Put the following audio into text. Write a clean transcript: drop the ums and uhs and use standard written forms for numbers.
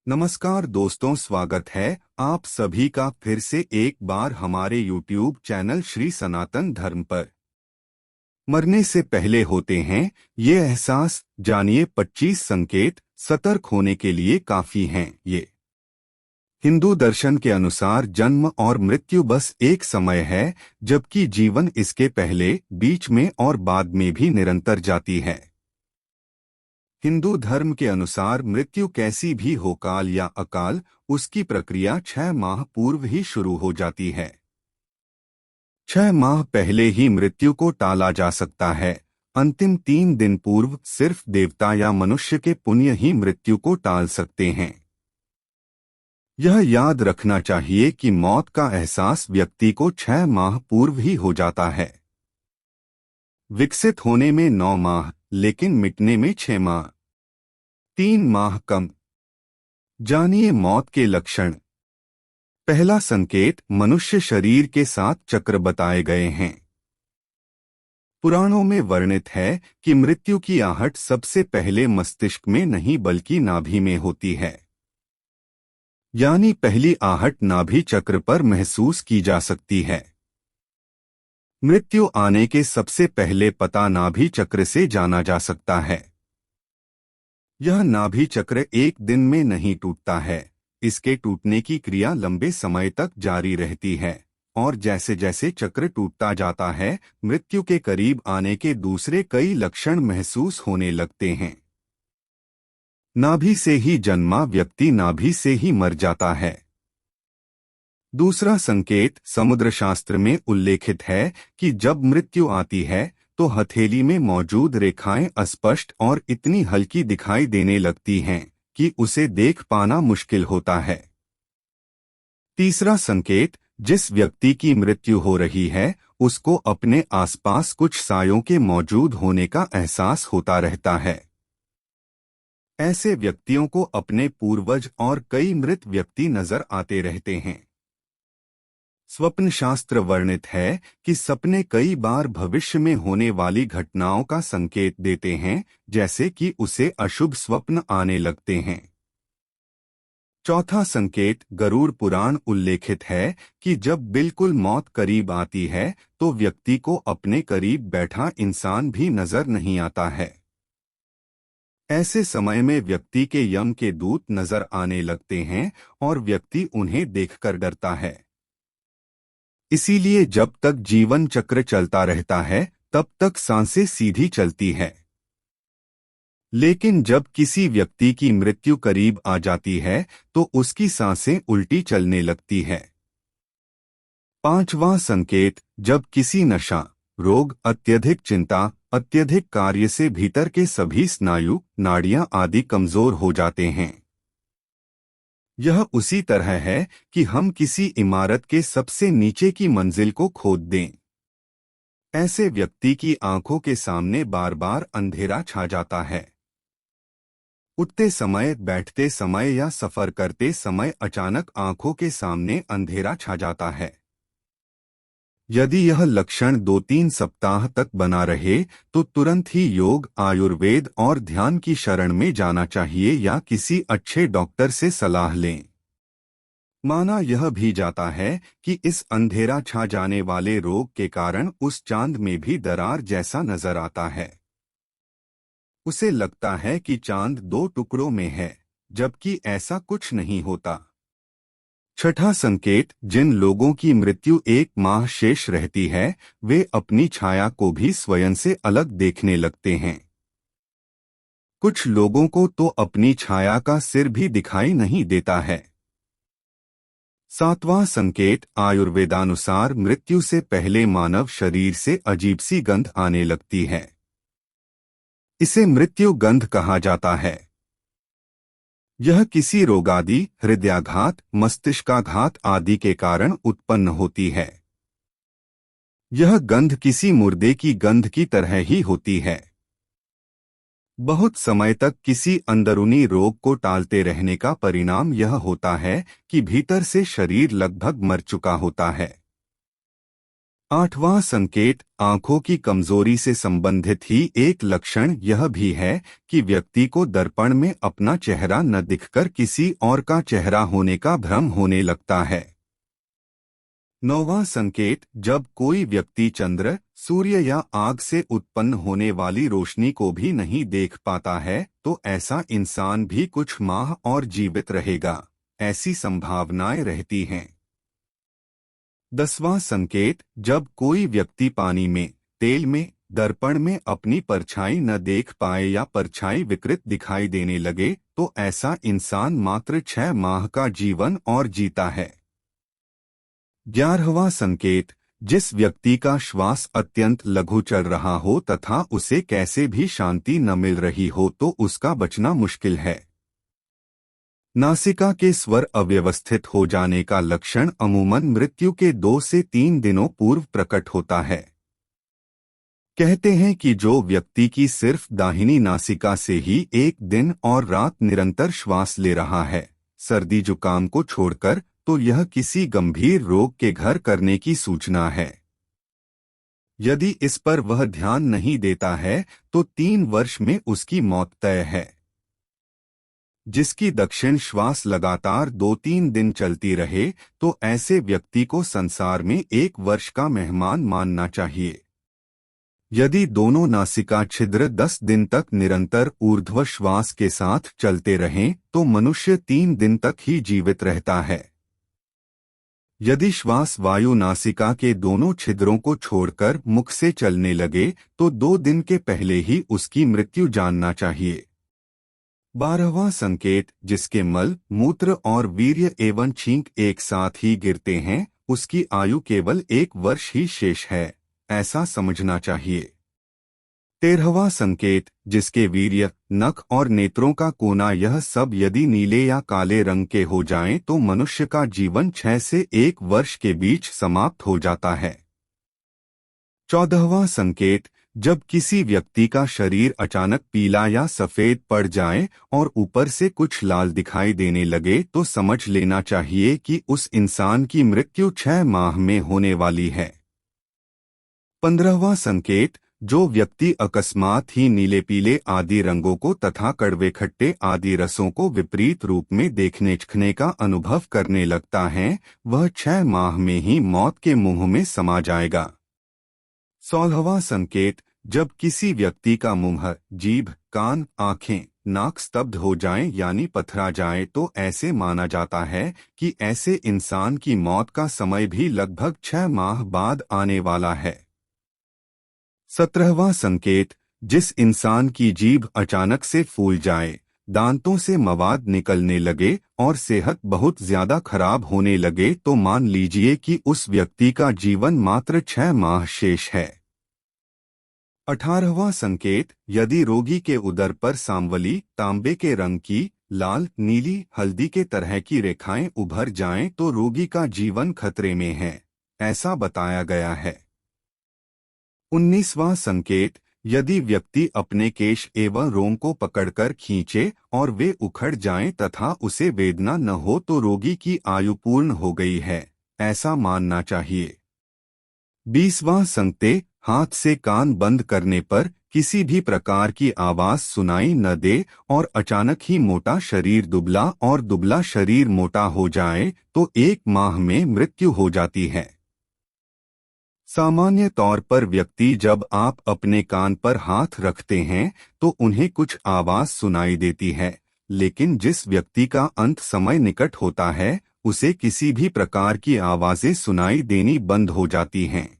नमस्कार दोस्तों, स्वागत है आप सभी का फिर से एक बार हमारे YouTube चैनल श्री सनातन धर्म पर। मरने से पहले होते हैं ये एहसास, जानिए 25 संकेत सतर्क होने के लिए काफी हैं। ये हिंदू दर्शन के अनुसार जन्म और मृत्यु बस एक समय है, जबकि जीवन इसके पहले, बीच में और बाद में भी निरंतर जाती है। हिंदू धर्म के अनुसार मृत्यु कैसी भी हो, काल या अकाल, उसकी प्रक्रिया 6 माह पूर्व ही शुरू हो जाती है। 6 माह पहले ही मृत्यु को टाला जा सकता है। अंतिम 3 दिन पूर्व सिर्फ देवता या मनुष्य के पुण्य ही मृत्यु को टाल सकते हैं। यह याद रखना चाहिए कि मौत का एहसास व्यक्ति को 6 माह पूर्व ही हो जाता है। विकसित होने में 9 माह, लेकिन मिटने में 6 माह, 3 माह कम। जानिए मौत के लक्षण। पहला संकेत, मनुष्य शरीर के साथ चक्र बताए गए हैं। पुराणों में वर्णित है कि मृत्यु की आहट सबसे पहले मस्तिष्क में नहीं बल्कि नाभि में होती है। यानी पहली आहट नाभि चक्र पर महसूस की जा सकती है। मृत्यु आने के सबसे पहले पता नाभि चक्र से जाना जा सकता है। यह नाभि चक्र एक दिन में नहीं टूटता है। इसके टूटने की क्रिया लंबे समय तक जारी रहती है, और जैसे जैसे चक्र टूटता जाता है, मृत्यु के करीब आने के दूसरे कई लक्षण महसूस होने लगते हैं। नाभि से ही जन्मा व्यक्ति नाभि से ही मर जाता है। दूसरा संकेत, समुद्रशास्त्र में उल्लेखित है कि जब मृत्यु आती है तो हथेली में मौजूद रेखाएं अस्पष्ट और इतनी हल्की दिखाई देने लगती हैं कि उसे देख पाना मुश्किल होता है। तीसरा संकेत, जिस व्यक्ति की मृत्यु हो रही है उसको अपने आसपास कुछ सायों के मौजूद होने का एहसास होता रहता है। ऐसे व्यक्तियों को अपने पूर्वज और कई मृत व्यक्ति नजर आते रहते हैं। स्वप्न शास्त्र वर्णित है कि सपने कई बार भविष्य में होने वाली घटनाओं का संकेत देते हैं, जैसे कि उसे अशुभ स्वप्न आने लगते हैं। चौथा संकेत, गरुड़ पुराण उल्लेखित है कि जब बिल्कुल मौत करीब आती है तो व्यक्ति को अपने करीब बैठा इंसान भी नजर नहीं आता है। ऐसे समय में व्यक्ति के यम के दूत नजर आने लगते हैं और व्यक्ति उन्हें देखकर डरता है। इसीलिए जब तक जीवन चक्र चलता रहता है तब तक सांसें सीधी चलती है, लेकिन जब किसी व्यक्ति की मृत्यु करीब आ जाती है तो उसकी सांसें उल्टी चलने लगती है। पांचवां संकेत, जब किसी नशा, रोग, अत्यधिक चिंता, अत्यधिक कार्य से भीतर के सभी स्नायु, नाड़ियां आदि कमजोर हो जाते हैं। यह उसी तरह है कि हम किसी इमारत के सबसे नीचे की मंजिल को खोद दें। ऐसे व्यक्ति की आंखों के सामने बार बार अंधेरा छा जाता है। उठते समय, बैठते समय या सफर करते समय अचानक आंखों के सामने अंधेरा छा जाता है। यदि यह लक्षण 2-3 सप्ताह तक बना रहे तो तुरंत ही योग, आयुर्वेद और ध्यान की शरण में जाना चाहिए या किसी अच्छे डॉक्टर से सलाह लें। माना यह भी जाता है कि इस अंधेरा छा जाने वाले रोग के कारण उस चांद में भी दरार जैसा नजर आता है। उसे लगता है कि चांद 2 टुकड़ों में है, जबकि ऐसा कुछ नहीं होता। छठा संकेत, जिन लोगों की मृत्यु 1 माह शेष रहती है वे अपनी छाया को भी स्वयं से अलग देखने लगते हैं। कुछ लोगों को तो अपनी छाया का सिर भी दिखाई नहीं देता है। सातवां संकेत, आयुर्वेदानुसार मृत्यु से पहले मानव शरीर से अजीब सी गंध आने लगती है। इसे मृत्यु गंध कहा जाता है। यह किसी रोगादि, हृदयाघात, मस्तिष्काघात आदि के कारण उत्पन्न होती है। यह गंध किसी मुर्दे की गंध की तरह ही होती है। बहुत समय तक किसी अंदरूनी रोग को टालते रहने का परिणाम यह होता है कि भीतर से शरीर लगभग मर चुका होता है। 8वां संकेत आंखों की कमजोरी से संबंधित ही एक लक्षण यह भी है कि व्यक्ति को दर्पण में अपना चेहरा न दिखकर किसी और का चेहरा होने का भ्रम होने लगता है। 9वां संकेत जब कोई व्यक्ति चंद्र, सूर्य या आग से उत्पन्न होने वाली रोशनी को भी नहीं देख पाता है तो ऐसा इंसान भी कुछ माह और जीवित रहेगा, ऐसी संभावनाएं रहती हैं। 10वां संकेत जब कोई व्यक्ति पानी में, तेल में, दर्पण में अपनी परछाई न देख पाए या परछाई विकृत दिखाई देने लगे तो ऐसा इंसान मात्र 6 माह का जीवन और जीता है। 11वां संकेत जिस व्यक्ति का श्वास अत्यंत लघु चल रहा हो तथा उसे कैसे भी शांति न मिल रही हो तो उसका बचना मुश्किल है। नासिका के स्वर अव्यवस्थित हो जाने का लक्षण अमूमन मृत्यु के 2 से 3 दिनों पूर्व प्रकट होता है। कहते हैं कि जो व्यक्ति की सिर्फ दाहिनी नासिका से ही एक दिन और रात निरंतर श्वास ले रहा है, सर्दी जुकाम को छोड़कर, तो यह किसी गंभीर रोग के घर करने की सूचना है। यदि इस पर वह ध्यान नहीं देता है तो 3 वर्ष में उसकी मौत तय है। जिसकी दक्षिण श्वास लगातार 2-3 दिन चलती रहे तो ऐसे व्यक्ति को संसार में 1 वर्ष का मेहमान मानना चाहिए। यदि दोनों नासिका छिद्र 10 दिन तक निरंतर ऊर्ध्व श्वास के साथ चलते रहें तो मनुष्य 3 दिन तक ही जीवित रहता है। यदि श्वास वायु नासिका के दोनों छिद्रों को छोड़कर मुख से चलने लगे तो 2 दिन के पहले ही उसकी मृत्यु जानना चाहिए। 12वां संकेत जिसके मल, मूत्र और वीर्य एवं छींक एक साथ ही गिरते हैं उसकी आयु केवल 1 वर्ष ही शेष है, ऐसा समझना चाहिए। 13वां संकेत जिसके वीर्य, नख और नेत्रों का कोना यह सब यदि नीले या काले रंग के हो जाएं तो मनुष्य का जीवन 6 से 1 वर्ष के बीच समाप्त हो जाता है। 14वां संकेत जब किसी व्यक्ति का शरीर अचानक पीला या सफेद पड़ जाए और ऊपर से कुछ लाल दिखाई देने लगे तो समझ लेना चाहिए कि उस इंसान की मृत्यु 6 माह में होने वाली है। 15वां संकेत जो व्यक्ति अकस्मात ही नीले पीले आदि रंगों को तथा कड़वे खट्टे आदि रसों को विपरीत रूप में देखने चखने का अनुभव करने लगता है वह 6 माह में ही मौत के मुंह में समा जाएगा। 16वां संकेत जब किसी व्यक्ति का मुंह, जीभ, कान, आंखें, नाक स्तब्ध हो जाएं यानी पथरा जाए तो ऐसे माना जाता है कि ऐसे इंसान की मौत का समय भी लगभग 6 माह बाद आने वाला है। 17वां संकेत जिस इंसान की जीभ अचानक से फूल जाए, दांतों से मवाद निकलने लगे और सेहत बहुत ज्यादा खराब होने लगे तो मान लीजिए कि उस व्यक्ति का जीवन मात्र 6 माह शेष है। 18वां संकेत यदि रोगी के उदर पर सांवली, तांबे के रंग की, लाल, नीली, हल्दी के तरह की रेखाएं उभर जाएं तो रोगी का जीवन खतरे में है, ऐसा बताया गया है। 19वां संकेत यदि व्यक्ति अपने केश एवं रोम को पकड़कर खींचे और वे उखड़ जाएं तथा उसे वेदना न हो तो रोगी की आयु पूर्ण हो गई है, ऐसा मानना चाहिए। 20वां संकेत हाथ से कान बंद करने पर किसी भी प्रकार की आवाज सुनाई न दे और अचानक ही मोटा शरीर दुबला और दुबला शरीर मोटा हो जाए तो 1 माह में मृत्यु हो जाती है। सामान्य तौर पर व्यक्ति जब आप अपने कान पर हाथ रखते हैं तो उन्हें कुछ आवाज सुनाई देती है, लेकिन जिस व्यक्ति का अंत समय निकट होता है उसे किसी भी प्रकार की आवाजें सुनाई देनी बंद हो जाती हैं।